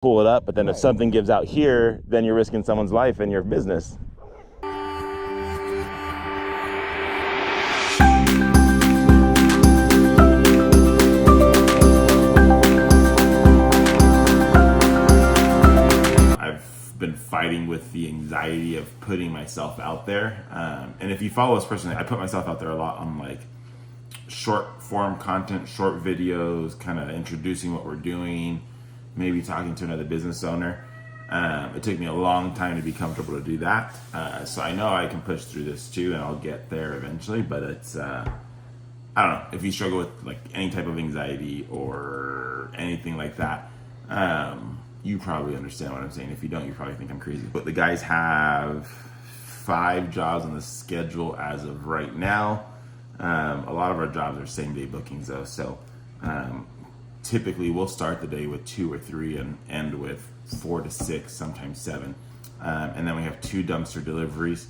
pull it up, but then if something gives out here, then you're risking someone's life and your business. I've been fighting with the anxiety of putting myself out there. And if you follow us personally, I put myself out there a lot on like short form content, short videos, kind of introducing what we're doing, maybe talking to another business owner. It took me a long time to be comfortable to do that. So I know I can push through this too, and I'll get there eventually, but it's, I don't know, if you struggle with like any type of anxiety or anything like that, you probably understand what I'm saying. If you don't, you probably think I'm crazy. But the guys have 5 jobs on the schedule as of right now. A lot of our jobs are same day bookings though. So typically we'll start the day with 2 or 3 and end with 4 to 6, sometimes 7. And then we have 2 dumpster deliveries.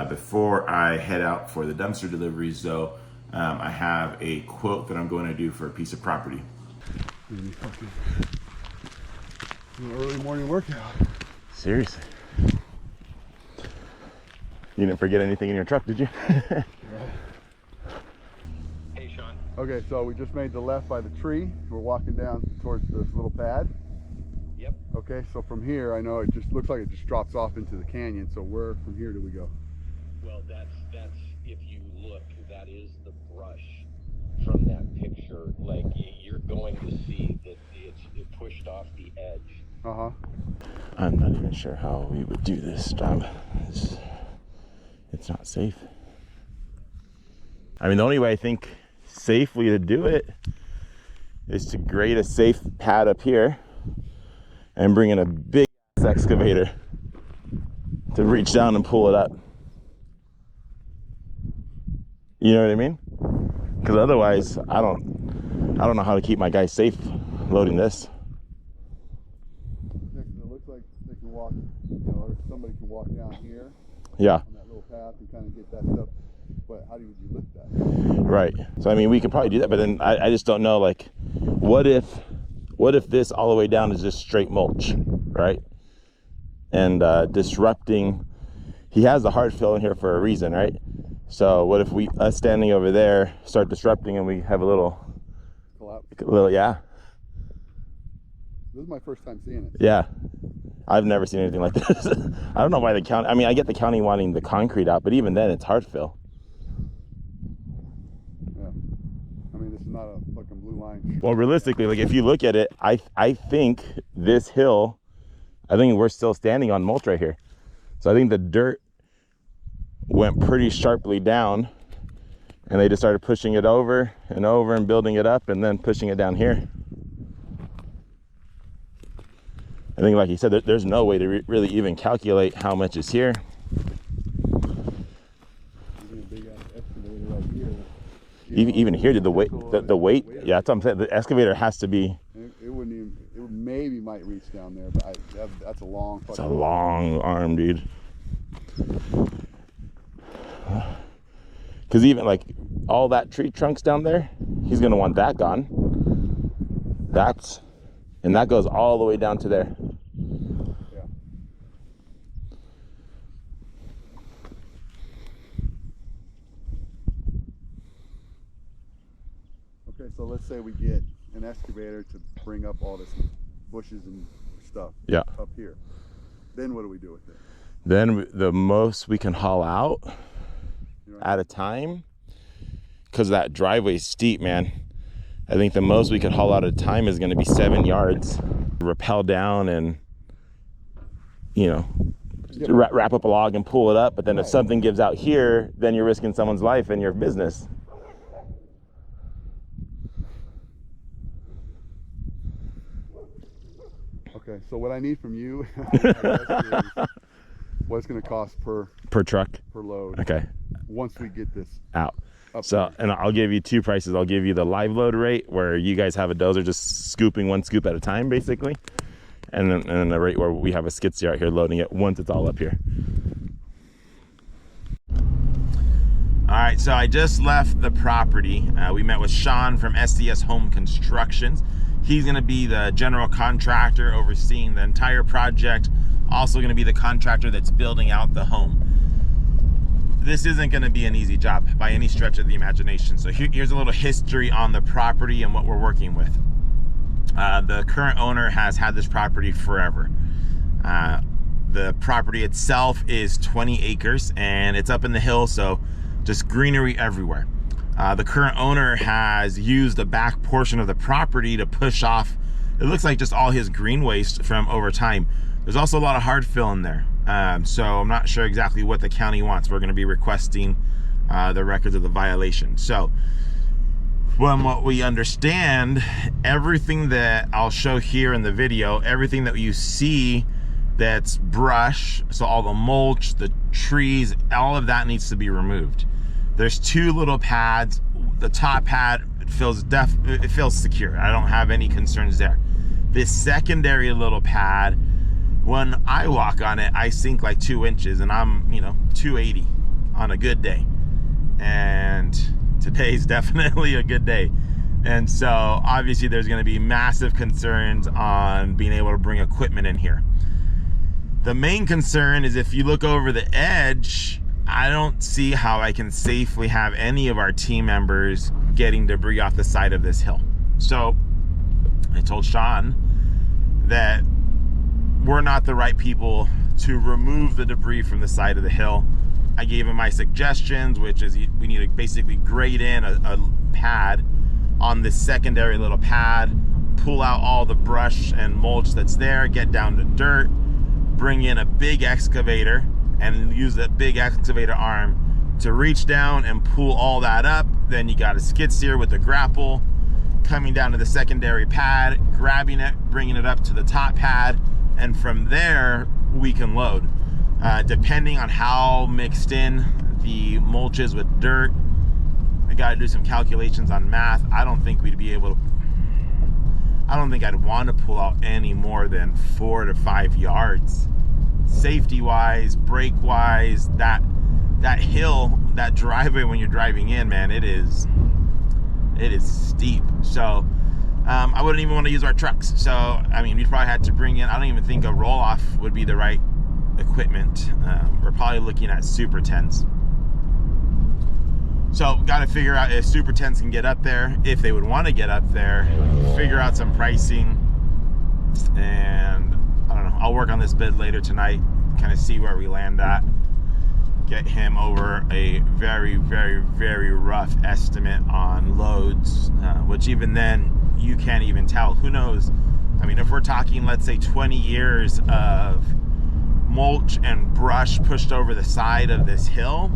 Before I head out for the dumpster deliveries though, I have a quote that I'm going to do for a piece of property. An early morning workout. Seriously. You didn't forget anything in your truck, did you? Hey, Sean. Okay, so we just made the left by the tree. We're walking down towards this little pad. Yep. Okay, so from here, I know it just looks like it just drops off into the canyon. So where from here do we go? Well, that's if you look, that is the brush from that picture. Like you're going to see that it pushed off the edge. Uh-huh. I'm not even sure how we would do this job. It's not safe. I mean, the only way I think safely to do it is to grade a safe pad up here and bring in a big excavator to reach down and pull it up. You know what I mean? Because otherwise, I don't know how to keep my guys safe loading this. It looks like they can walk, or somebody can walk down here. Yeah. On that little path and kind of get that stuff. But how do you lift that? Right. So I mean, we could probably do that, but then I just don't know. Like, what if this all the way down is just straight mulch, right? And disrupting. He has the hard fill in here for a reason, right? So what if us standing over there start disrupting and we have a little Collapse. Yeah. This is my first time seeing it. Yeah. I've never seen anything like this. I don't know why the county, I mean, I get the county wanting the concrete out, but even then it's hard fill. Yeah. I mean, this is not a fucking blue line. Well, realistically, like if you look at it, I think this hill, I think we're still standing on mulch right here. So I think the dirt went pretty sharply down and they just started pushing it over and over and building it up and then pushing it down here. I think, like you said, there's no way to really even calculate how much is here. Even here, did the weight, the weight? Yeah, that's what I'm saying. The excavator has to be. It wouldn't even. It maybe might reach down there, but that's a long. It's a long arm, dude. Because even like all that tree trunks down there, he's gonna want that gone. And that goes all the way down to there. Yeah. Okay, so let's say we get an excavator to bring up all this bushes and stuff. Yeah. Up here. Then what do we do with it? Then the most we can haul out at a time, because that driveway's steep, man. I think the most we could haul out at a time is going to be 7 yards. Rappel down and, wrap up a log and pull it up. But then if something gives out here, then you're risking someone's life and your business. Okay, so what I need from you what it's going to cost per truck, per load. Okay. Once we get this out. Up So, there. and I'll give you 2 prices. I'll give you the live load rate where you guys have a dozer just scooping 1 scoop at a time, basically. And then the rate where we have a skid steer out here loading it once it's all up here. All right, so I just left the property. We met with Sean from SDS Home Constructions. He's going to be the general contractor overseeing the entire project, also going to be the contractor that's building out the home. This isn't going to be an easy job by any stretch of the imagination. So here's a little history on the property and what we're working with. The current owner has had this property forever. The property itself is 20 acres and it's up in the hill, so just greenery everywhere. The current owner has used the back portion of the property to push off, it looks like, just all his green waste from over time. There's also a lot of hard fill in there. So I'm not sure exactly what the county wants. We're going to be requesting the records of the violation. So from what we understand, everything that I'll show here in the video, everything that you see that's brush, so all the mulch, the trees, all of that needs to be removed. There's two little pads. The top pad feels secure. I don't have any concerns there. This secondary little pad, when I walk on it, I sink like 2 inches, and I'm 280 on a good day. And today's definitely a good day. And so obviously there's going to be massive concerns on being able to bring equipment in here. The main concern is if you look over the edge, I don't see how I can safely have any of our team members getting debris off the side of this hill. So I told Sean that we're not the right people to remove the debris from the side of the hill. I gave him my suggestions, which is we need to basically grade in a pad on this secondary little pad, pull out all the brush and mulch that's there, get down to dirt, bring in a big excavator and use that big excavator arm to reach down and pull all that up. Then you got a skid steer with the grapple coming down to the secondary pad, grabbing it, bringing it up to the top pad, and from there we can load. Depending on how mixed in the mulch is with dirt, I got to do some calculations on math. I don't think we'd be able to, I don't think I'd want to pull out any more than 4 to 5 yards. Safety wise, brake wise, that hill, that driveway when you're driving in, man, it is steep. So I wouldn't even want to use our trucks. So I mean, we probably had to bring in, I don't even think a roll off would be the right equipment. We're probably looking at Super 10s. So got to figure out if Super 10s can get up there, if they would want to get up there, figure out some pricing, and I don't know, I'll work on this bid later tonight, kind of see where we land at, get him over a very, very, very rough estimate on loads, which even then you can't even tell. Who knows? I mean, if we're talking, let's say 20 years of mulch and brush pushed over the side of this hill,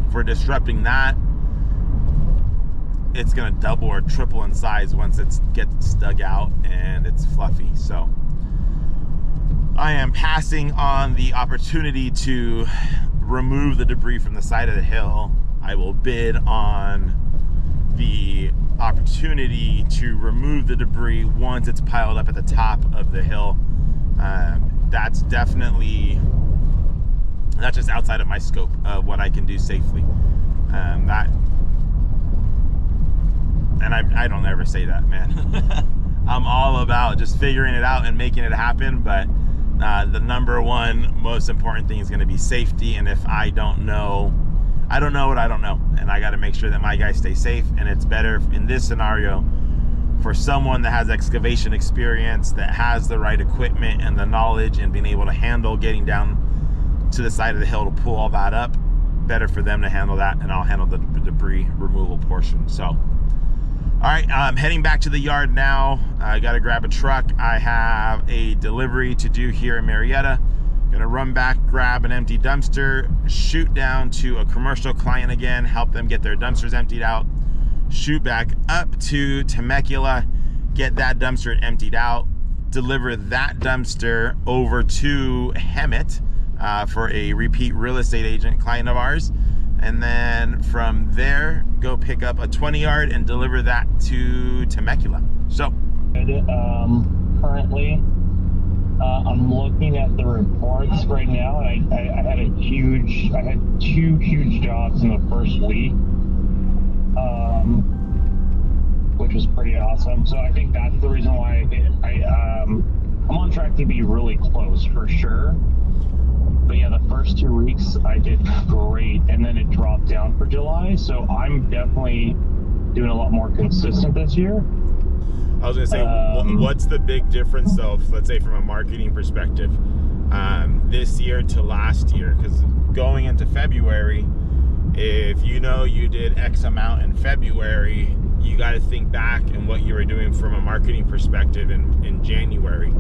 if we're disrupting that, it's gonna double or triple in size once it gets dug out and it's fluffy. So I am passing on the opportunity to remove the debris from the side of the hill. I will bid on the opportunity to remove the debris once it's piled up at the top of the hill. That's definitely, that's just outside of my scope of what I can do safely. I don't ever say that, man. I'm all about just figuring it out and making it happen, but the number one most important thing is going to be safety. And if I don't know what I don't know, and I got to make sure that my guys stay safe. And it's better in this scenario for someone that has excavation experience, that has the right equipment and the knowledge and being able to handle getting down to the side of the hill to pull all that up. Better for them to handle that, and I'll handle the debris removal portion. So all right, I'm heading back to the yard now. I got to grab a truck. I have a delivery to do here in Marietta. Gonna run back, grab an empty dumpster, shoot down to a commercial client again, help them get their dumpsters emptied out, shoot back up to Temecula, get that dumpster emptied out, deliver that dumpster over to Hemet for a repeat real estate agent client of ours. And then from there, go pick up a 20-yard and deliver that to Temecula. So currently, I'm looking at the reports right now, and I had two huge jobs in the first week. which was pretty awesome. So I think that's the reason why I'm on track to be really close for sure. But yeah, the first 2 weeks I did great, and then it dropped down for July. So I'm definitely doing a lot more consistent this year. I was gonna say, what's the big difference though, let's say from a marketing perspective, this year to last year? Because going into February, if you know you did X amount in February, you got to think back and what you were doing from a marketing perspective in January.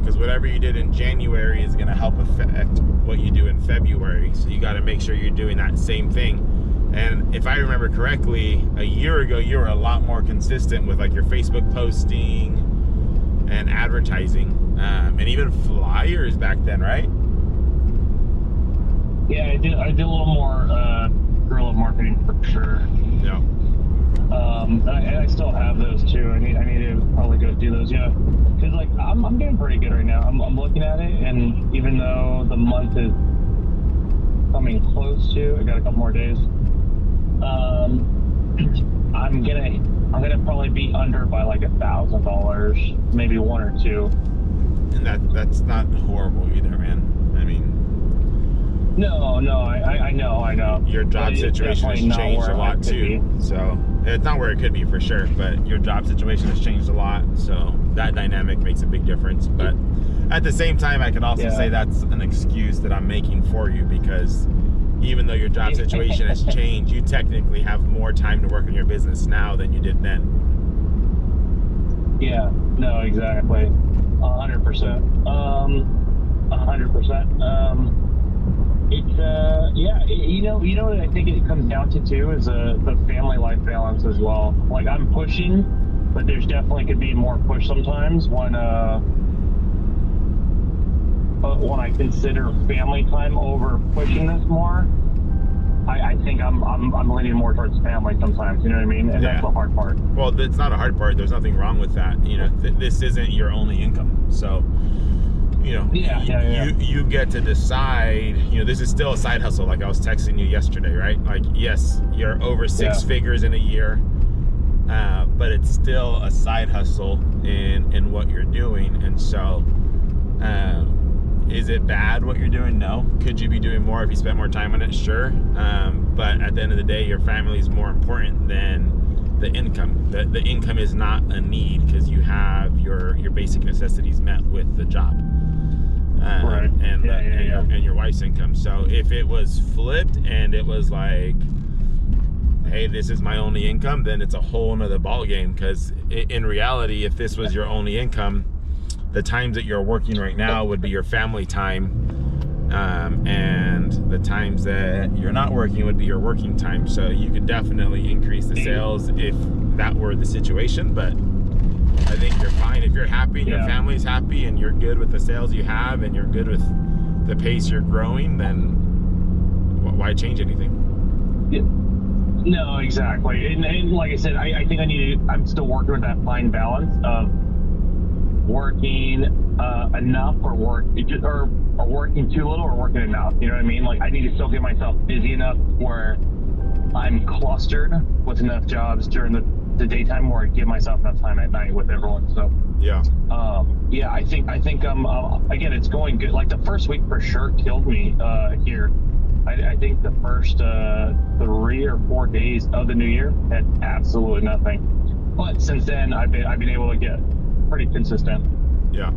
Because whatever you did in January is going to help affect what you do in February. So you got to make sure you're doing that same thing. And if I remember correctly, a year ago, you were a lot more consistent with like your Facebook posting and advertising, and even flyers back then, right? Yeah, I did a little more guerrilla marketing for sure. Yeah. And I still have those too. I need to probably go do those. Yeah, because like I'm doing pretty good right now. I'm looking at it, and even though the month is coming close to, I got a couple more days. I'm gonna probably be under by like $1,000, maybe one or two. And that's not horrible either, man. I mean, no, I know. Your job situation has changed a lot too. So it's not where it could be for sure, but your job situation has changed a lot. So that dynamic makes a big difference. But at the same time, I could also say that's an excuse that I'm making for you, because even though your job situation has changed, you technically have more time to work on your business now than you did then. Yeah, no, exactly. 100%. 100%. It's yeah, you know what I think it comes down to too is the family life balance as well. Like I'm pushing, but there's definitely could be more push sometimes when I consider family time over pushing this more. I think I'm leaning more towards family sometimes, you know what I mean? And that's the hard part. Well, it's not a hard part. There's nothing wrong with that. You know, this isn't your only income. So, you know, you get to decide, you know, this is still a side hustle. Like I was texting you yesterday, right? Like, yes, you're over six figures in a year, but it's still a side hustle in what you're doing. And so, is it bad what you're doing? No. Could you be doing more if you spent more time on it? Sure. But at the end of the day, your family is more important than the income. The income is not a need because you have your basic necessities met with the job. Right. And your wife's income. So if it was flipped and it was like, hey, this is my only income, then it's a whole nother ball game. Because in reality, if this was your only income, the times that you're working right now would be your family time, and the times that you're not working would be your working time. So you could definitely increase the sales if that were the situation, but I think you're fine. If you're happy and your family's happy and you're good with the sales you have and you're good with the pace you're growing, then why change anything? No, exactly. And like I said, I think I'm still working with that fine balance of working enough or working too little or working enough. You know what I mean? Like I need to still get myself busy enough where I'm clustered with enough jobs during the daytime where I give myself enough time at night with everyone. So I think again, it's going good. Like the first week for sure killed me here. I think the first 3 or 4 days of the new year had absolutely nothing. But since then, I've been able to get pretty consistent. Yeah.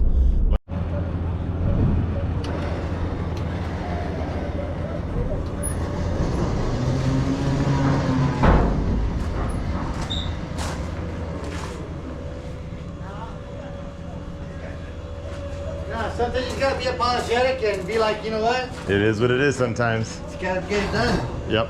Sometimes you gotta be apologetic and be like, you know what? It is what it is sometimes. You gotta get it done. Yep.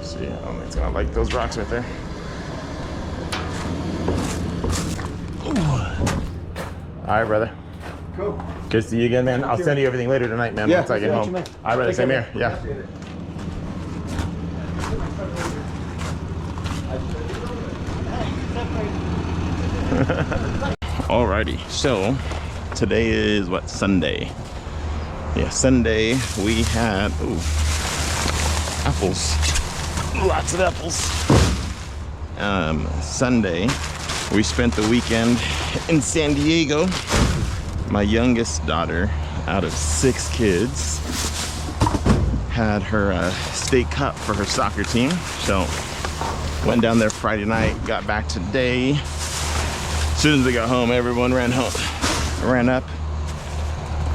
See, I don't think it's gonna like those rocks right there. All right, brother. Cool. Good to see you again, man. I'll send you everything later tonight, man. Yeah, once I get home. All right, brother. Same here. Yeah. Alrighty, so today is what, Sunday. Yeah, Sunday we had apples, lots of apples. Sunday we spent the weekend in San Diego. My youngest daughter, out of 6 kids, had her state cup for her soccer team. So went down there Friday night, got back today. As soon as we got home, everyone ran up,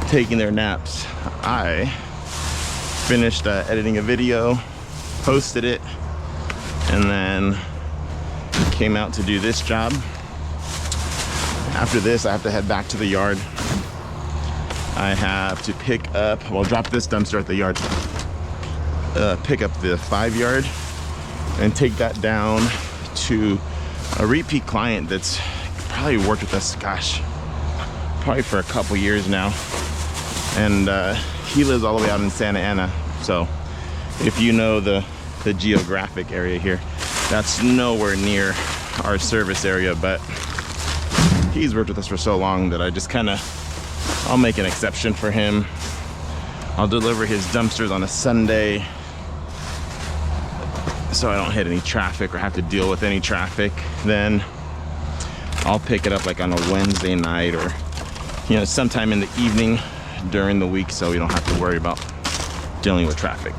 taking their naps. I finished editing a video, posted it, and then came out to do this job. After this, I have to head back to the yard. I have to pick up, well, drop this dumpster at the yard, pick up the 5-yard and take that down to a repeat client that's probably worked with us, gosh, probably for a couple years now. And he lives all the way out in Santa Ana. So if you know the geographic area here, that's nowhere near our service area, but he's worked with us for so long that I just kind of, I'll make an exception for him. I'll deliver his dumpsters on a Sunday so I don't hit any traffic or have to deal with any traffic. Then I'll pick it up like on a Wednesday night or, you know, sometime in the evening during the week, so we don't have to worry about dealing with traffic.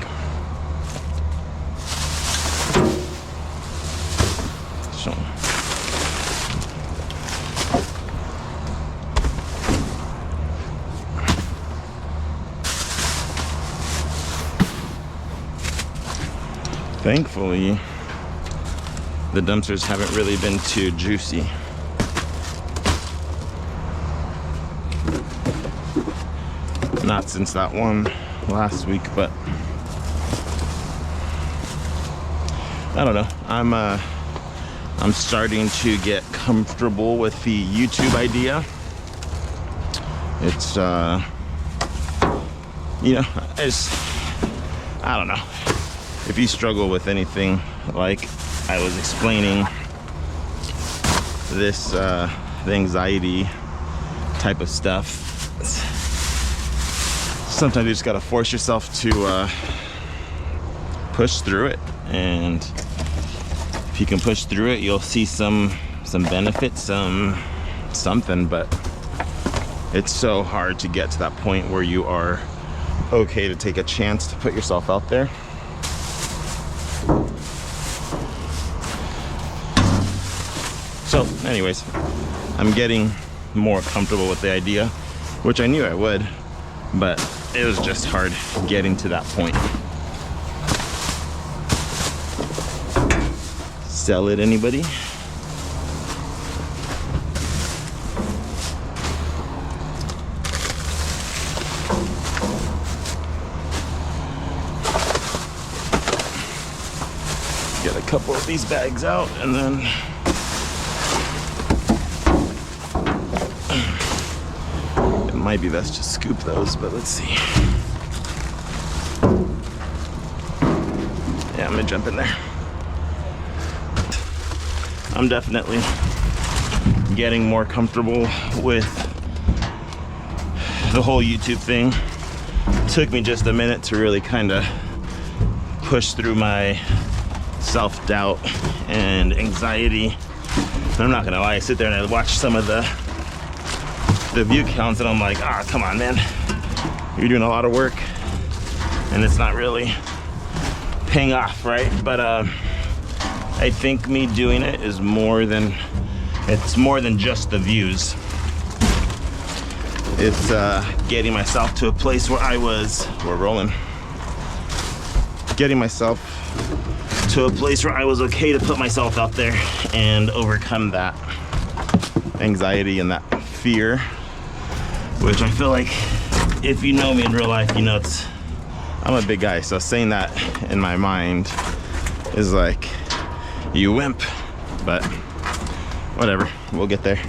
So thankfully, the dumpsters haven't really been too juicy. Not since that one last week, but I don't know. I'm starting to get comfortable with the YouTube idea. It's you know, I don't know. If you struggle with anything like I was explaining, this the anxiety type of stuff, sometimes you just gotta force yourself to push through it, and if you can push through it, you'll see some benefits, something. But it's so hard to get to that point where you are okay to take a chance to put yourself out there. So anyways, I'm getting more comfortable with the idea, which I knew I would, but it was just hard getting to that point. Sell it, anybody? Get a couple of these bags out, and then it might be best to scoop those, but let's see. Yeah, I'm gonna jump in there. I'm definitely getting more comfortable with the whole YouTube thing. Took me just a minute to really kind of push through my self-doubt and anxiety. And I'm not gonna lie, I sit there and I watch some of the view counts and I'm like, ah, come on, man. You're doing a lot of work and it's not really paying off, right? But I think me doing it is more than just the views. It's getting myself to a place where we're rolling. Getting myself to a place where I was okay to put myself out there and overcome that anxiety and that fear, which I feel like if you know me in real life, you know I'm a big guy, so saying that in my mind is like, you wimp, but whatever, we'll get there.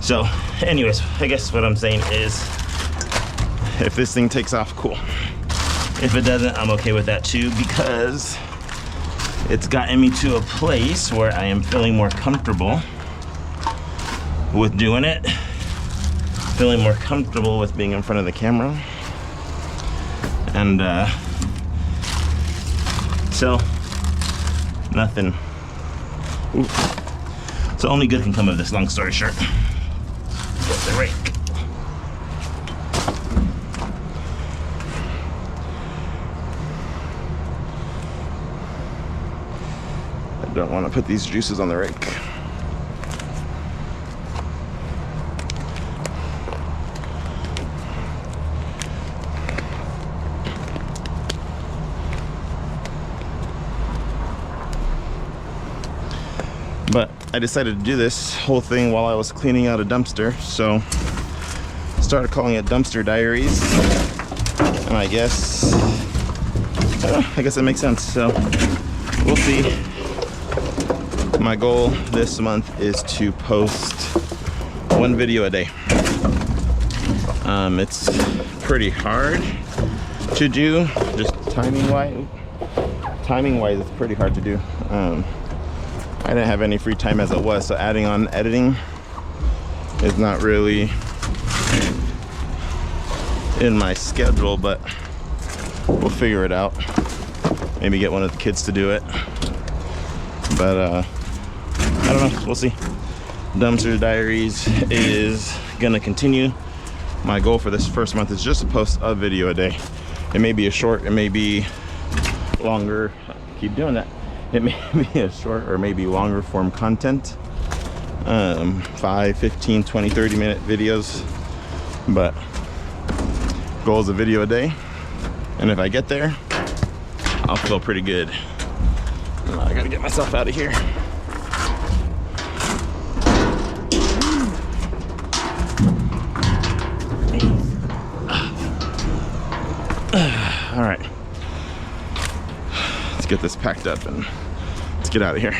So anyways, I guess what I'm saying is, if this thing takes off, cool. If it doesn't, I'm okay with that too, because it's gotten me to a place where I am feeling more comfortable with doing it, feeling more comfortable with being in front of the camera. And so nothing. Ooh. So only good can come of this, long story short. Get the rake. I don't want to put these juices on the rake. But I decided to do this whole thing while I was cleaning out a dumpster, so started calling it Dumpster Diaries, and I guess it makes sense. So we'll see. My goal this month is to post 1 video a day. It's pretty hard to do, just timing wise. It's pretty hard to do. I didn't have any free time as it was, so adding on editing is not really in my schedule, but we'll figure it out. Maybe get one of the kids to do it. But I don't know, we'll see. Dumpster Diaries is gonna continue. My goal for this first month is just to post a video a day. It may be a short, it may be longer. Keep doing that. It may be a short or maybe longer form content. 5, 15, 20, 30 minute videos. But goal is a video a day. And if I get there, I'll feel pretty good. I gotta get myself out of here. All right, let's get this packed up and let's get out of here.